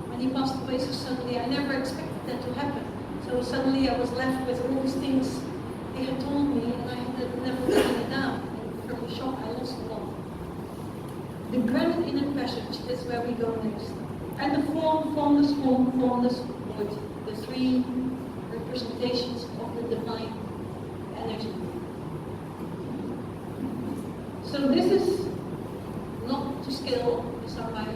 When he passed away so suddenly, I never expected that to happen. So suddenly I was left with all these things he had told me, and I had never written it down. And from the shock, I lost it all. The granite inner passage is where we go next. And the formless void, the three representations of the divine energy. So this is not to scale,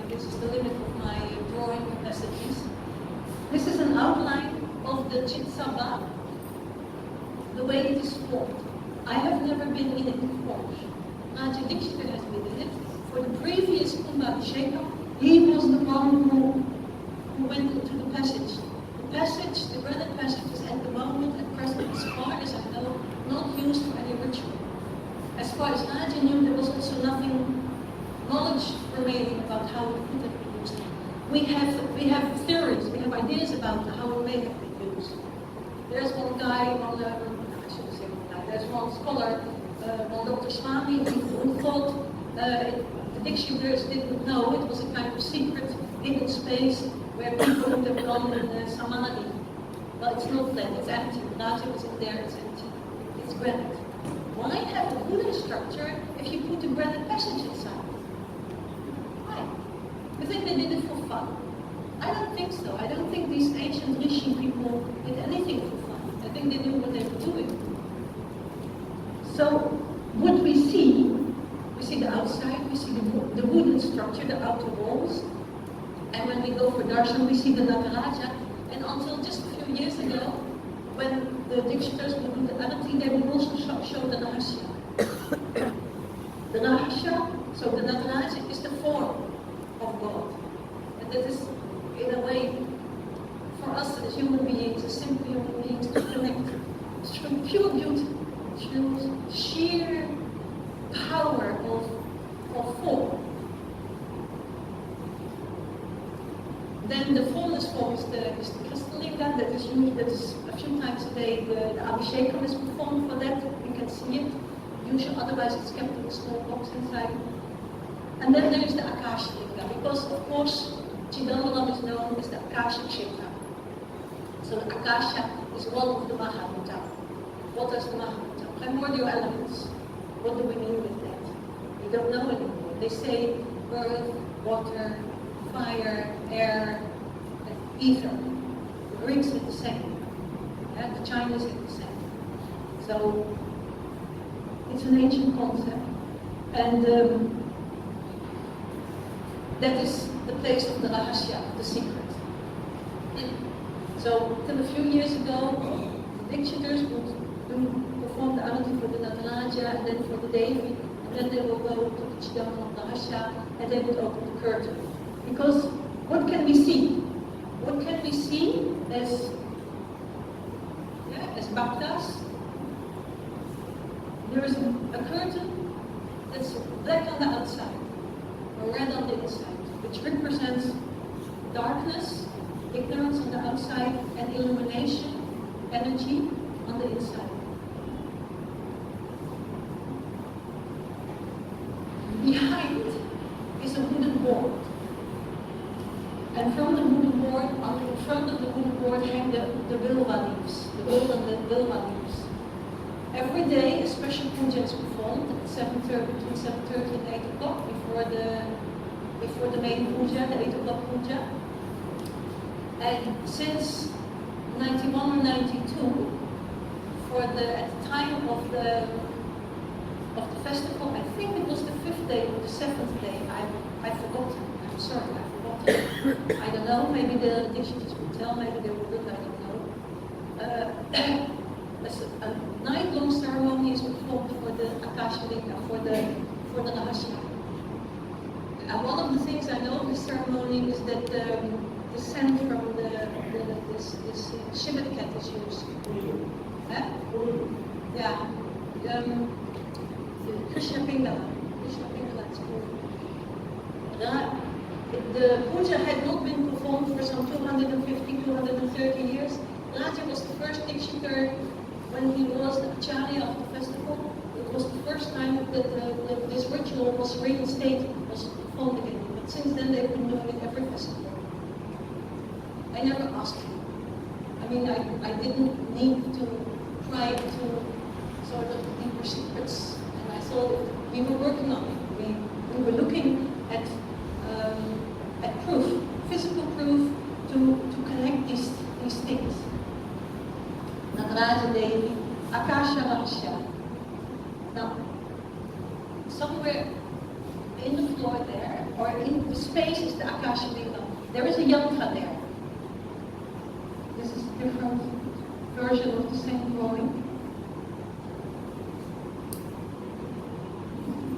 this is the limit of my drawing capacities. This is an outline of the Chitsaba, the way it is formed. I have never been in it, of course. Ajahn Dikshita has been in it. For the previous Kumbhabhisheka, he was the one who went into the passage. The passage, the granite passage, is at the moment, at present, as far as I know, not used for any ritual. As far as Ajahn knew, there was also knowledge remaining about how it could have been used. We have theories, we have ideas about how it may have been used. There's one guy, there's one scholar, one Dr. Swami, who thought the dictionaries didn't know it was a kind of secret hidden space where people would have gone in samadhi. Well, it's not that, it's empty. Raja was in there, it's empty. It's granite. Why have a wooden structure if you put a granite passage inside? Why? You think they did it for fun? I don't think so. I don't think these ancient Rishi people did anything for fun. I think they knew what they were doing. So, what we see the outside, we see the wooden structure, the outer walls. And when we go for darshan, we see the Nataraja. And until just a few years ago, when the dictionaries would do the arati, they would also show the Rahasya. The Rahasya, so the Nataraja is the form of God. And that is, in a way, for us as human beings, as simple human beings, to connect through pure beauty, through sheer power of form. Then the formless form is the crystal linga that is used, that is a few times a day. The abhishekam is performed for that. You can see it. Usually, otherwise it's kept in a small box inside. And then there is the Akasha Linga, because of course Chidambara is known as the Akasha Kshetra. So the Akasha is one of the Mahabhuta. What is the Mahabhuta? Primordial elements. What do we mean with that? We don't know anymore. They say earth, water, fire, air, and ether. The Greeks did the same. And the Chinese did the same. So it's an ancient concept. And that is the place of the Rahasya, the secret. So, till a few years ago, the dictators would perform the arati for the Nataraja and then for the Devi, and then they will go to the Chidambara Rahasya and they would open the curtain. Because what can we see? What can we see as bhaktas? There is a curtain that's black on the outside, or red on the inside, which represents darkness, ignorance on the outside, and illumination, energy on the inside. Behind is a wooden board. And from the wooden board, in front of the wooden board hang the bilva leaves, the bilva leaves. Every day a special puja is performed at 7:30, between 7:30 and 8 o'clock before the main puja, the 8 o'clock puja. And since 91 or 92, at the time of the festival, I think it was the 5th day or the 7th day, I forgot. I'm sorry, I forgot. I don't know, maybe the dictionaries will tell, maybe they wouldn't, I don't know. A night-long ceremony is performed for the Akasha Linga, for the Rahasya. And one of the things I know of this ceremony is that the scent from this Shiva cat is used. Yeah. Krishna Pingala. Krishna Pingala is called. The puja had not been performed for some 250, 230 years. Raja was the first dictator when he was the acharya of the festival. It was the first time that this ritual was reinstated, was performed again. But since then they've been doing it every festival. I never asked him. I mean, I didn't need to try to sort of deeper secrets, and I thought we were working on it. We were looking at proof, physical proof, to connect these things. Nataraja Devi, Akasha Rahasya. Now, somewhere in the floor there, or in the space is the Akasha Linga. There is a yantra there. This is a different version of the same drawing.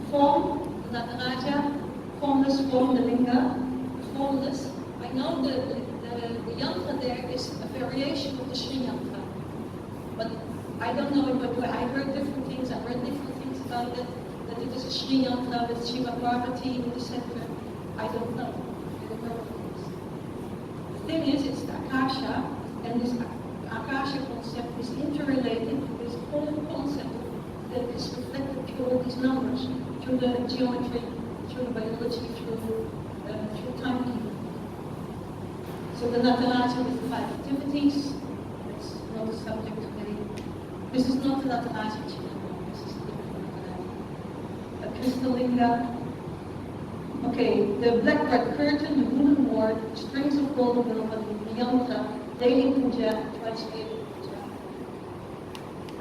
Form, Nataraja, formless form, the Linga, formless. I know the yantra there is a variation of the Sri yantra. But I don't know, but I heard different things, I read different things about it, that it is a Sri yantra with Shiva Parvati in the center. I don't know. I don't know what it is. The thing is, it's the Akasha, and this Akasha concept is interrelated to this whole concept that is reflected through all these numbers, through the geometry, through the biology, through timekeeping. So the Nataraja with the 5 activities, that's not the subject today. This is not the Nataraja Chidambara, this is a different Nataraja. A crystal linga. Okay, the black white curtain, the wooden board, strings of gold, the yantra, daily puja, twice daily puja.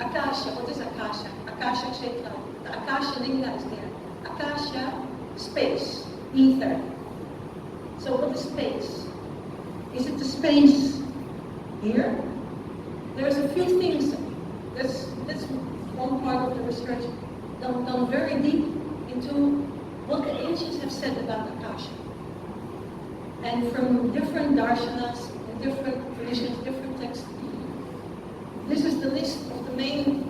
Akasha, what is Akasha? Akasha Kshetra. The Akasha Linga is there. Akasha, space, ether. So what is space? Is it the space here? There's a few things. That's one part of the research done very deep into what the ancients have said about Akasha. And from different darshanas, and different traditions, different texts, this is the list of the main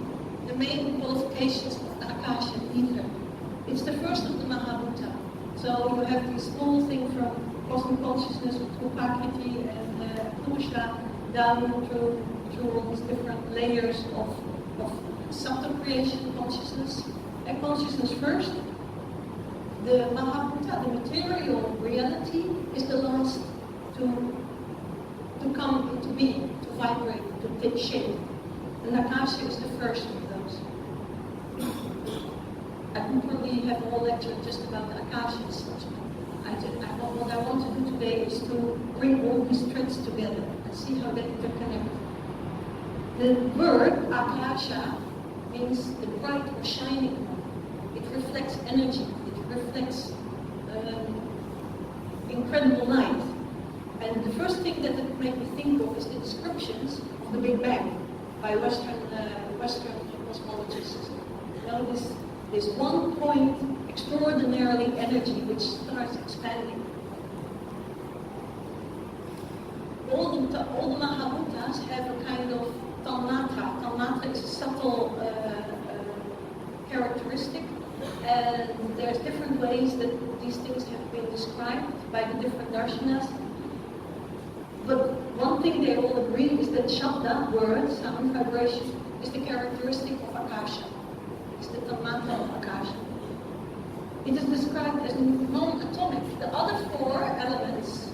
qualifications of the Akasha ether. It's the first of the Mahabhuta. So you have this whole thing from cosmic consciousness through Prakriti and Purusha down through all these different layers of subtle creation consciousness. And consciousness first, The Mahabhuta, the material reality, is the last to come into being, to vibrate, to take shape. And Akasha is the first of those. I can probably have a whole lecture just about the Akasha and such. What I want to do today is to bring all these threads together and see how they interconnect. The word Akasha means the bright or shining one. It reflects energy. It reflects incredible light. And the first thing that it made me think of is the descriptions of the Big Bang by Western cosmologists. You know, this one point, extraordinarily energy which starts expanding. All the Mahabhutas have a kind of tanmatra. Tanmatra is a subtle characteristic, and there's different ways that these things have been described by the different darshanas. But one thing they all agree is that Shabda, word, sound, vibration, is the characteristic of Akasha. It's the tanmatra of Akasha. It is described as non-atomic. The other four elements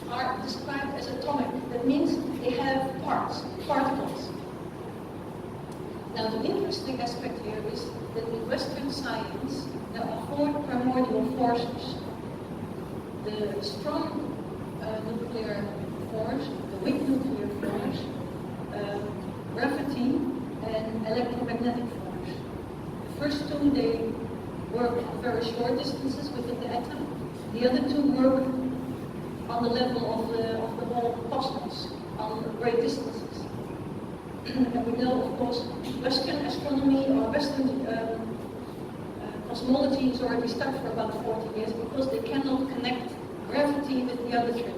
are described as atomic. That means they have parts, particles. Now the interesting aspect here is that in Western science there are four primordial forces. The strong nuclear force, the weak nuclear force, gravity, and electromagnetic force. The first two, they work at very short distances within the atom. The other two work on the level of the whole cosmos, on great distances. And we know, of course, Western astronomy or Western cosmology is already stuck for about 40 years because they cannot connect gravity with the other three.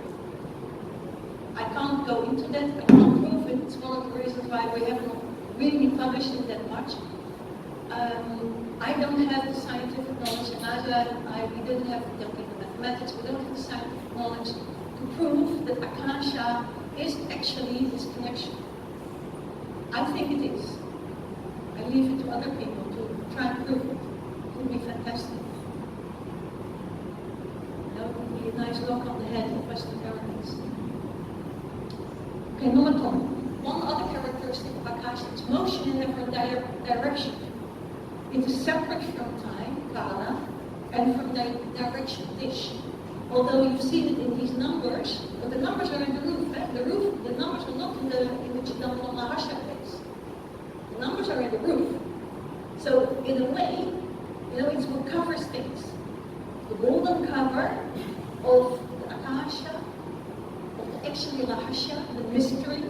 I can't go into that, I can't prove it. It's one of the reasons why we have not really published it that much. I don't have the scientific knowledge, and we didn't have the mathematics, we don't have the scientific knowledge to prove that Akasha is actually this connection. I think it is. I leave it to other people to try and prove it. It would be fantastic. That would be a nice knock on the head of Western Americans. Okay, non-atomic. One other characteristic of Akasha is motion in every direction. It is separate from time, kala, and from the direction, dish. Although you've seen it in these numbers, but the numbers are in the roof. The numbers are not in the Chidambara Rahasya place. The numbers are in the roof. So in a way, you know, it's what covers things. The golden cover of the Akasha, of the actually Rahasya, the mystery,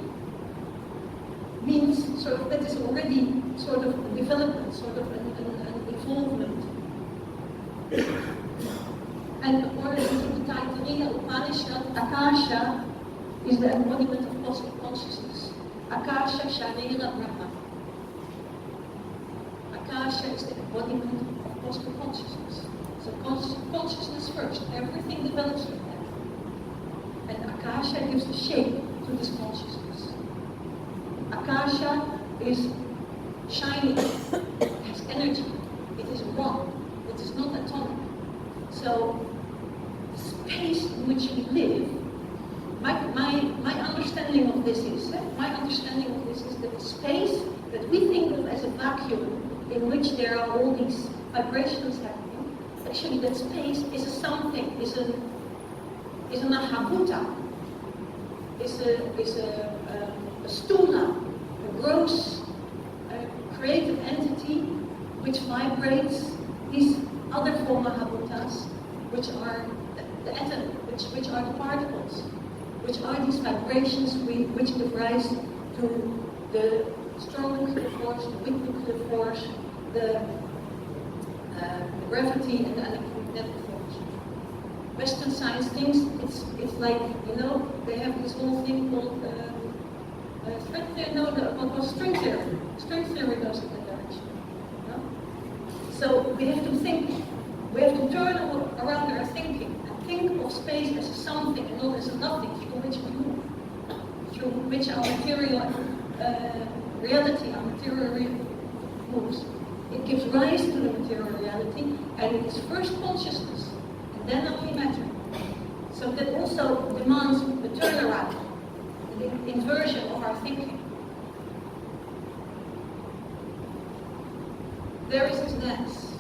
means sort of that is already sort of a development, sort of an evolvement. And according to the Taittiriya Upanishad, Akasha is the embodiment of cosmic consciousness. Akasha Sharira Brahma. Akasha is the embodiment of cosmic consciousness. So consciousness first, everything develops from that. And Akasha gives the shape to this consciousness. Akasha is shining, it has energy, it is one, it is not atomic. So the space in which we live, my understanding of this is that the space that we think of as a vacuum in which there are all these vibrations happening, actually that space is a something, is a mahabhuta, is a stula, a gross creative entity which vibrates these other four mahabhutas, which are the atom, which are the particles, which are these vibrations which give rise to the strong nuclear force, the weak nuclear force, the gravity, and the electromagnetic force. Western science thinks it's like, you know, they have this whole thing called string theory. String theory goes in that direction. No? So we have to think, we have to turn around our thinking and think of space as a something and not as a nothing through which we move, through which our material reality, our material moves. It gives rise to the material reality, and it is first consciousness, and then only matter. So that also demands a turnaround, an inversion of our thinking. There is this dance.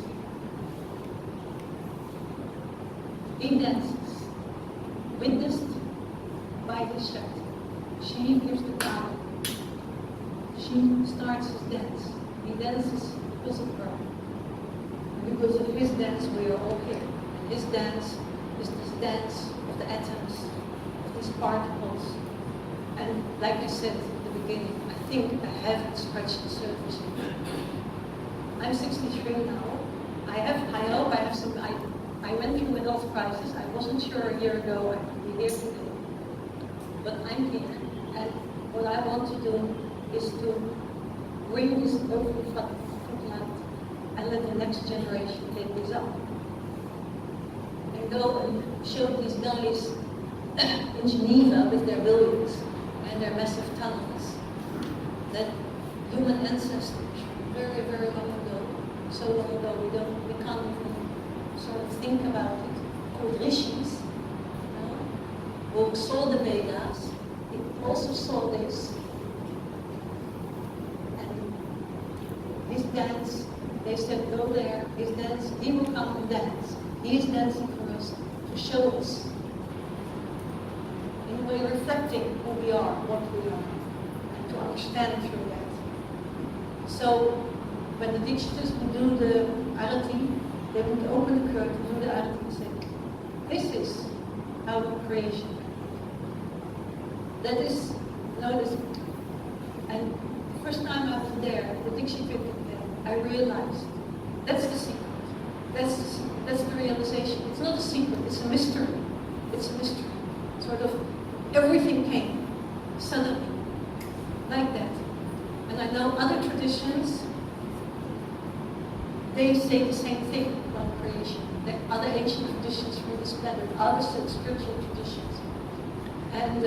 He dances, witnessed by his Shakti. She gives the power. She starts his dance. He dances because of her. And because of his dance, we are all here. And his dance is this dance of the atoms, of these particles. And like I said at the beginning, I think I haven't scratched the surface. I'm 63 now. I hope I have some. I went through a health crisis. I wasn't sure a year ago I could be here today. But I'm here. And what I want to do is to bring this over the footlight and let the next generation take this up. And go and show these guys in Geneva with their buildings and their massive tunnels that human ancestors very, very long ago, so long ago, we can't even sort of think about it, called rishis, who saw the Vedas, they also saw this. And his dance, they said, go there, his dance, he will come and dance. He is dancing for us to show us, in a way reflecting who we are, what we are, and to understand through that. So, when the Dikshitas would do the arati, they would open the curtain, do the arati and say, this is how creation happened. That is, notice, and the first time I was there, the Dikshit there, I realized, that's the secret. That's the realization. It's not a secret, it's a mystery. It's a mystery. Sort of, everything came, suddenly, like that. And I know other traditions, they say the same thing about creation. There are other ancient traditions from this planet, other spiritual traditions. And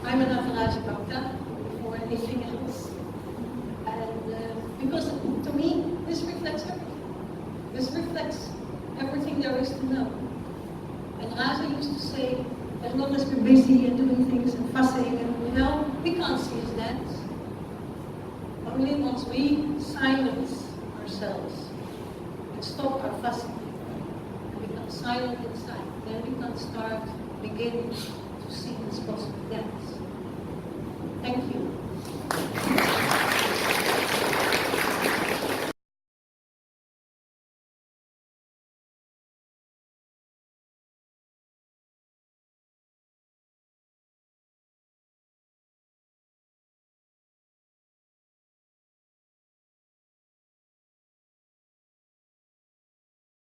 I'm an Avaraja Bhakta before anything else. And because to me, this reflects everything. This reflects everything there is to know. And Raza used to say, as long as we're busy and doing things and fussing, and we can't see his dance. Only once we silence ourselves and stop our fussing and become silent inside, then we can start beginning to see this possible dance. Thank you.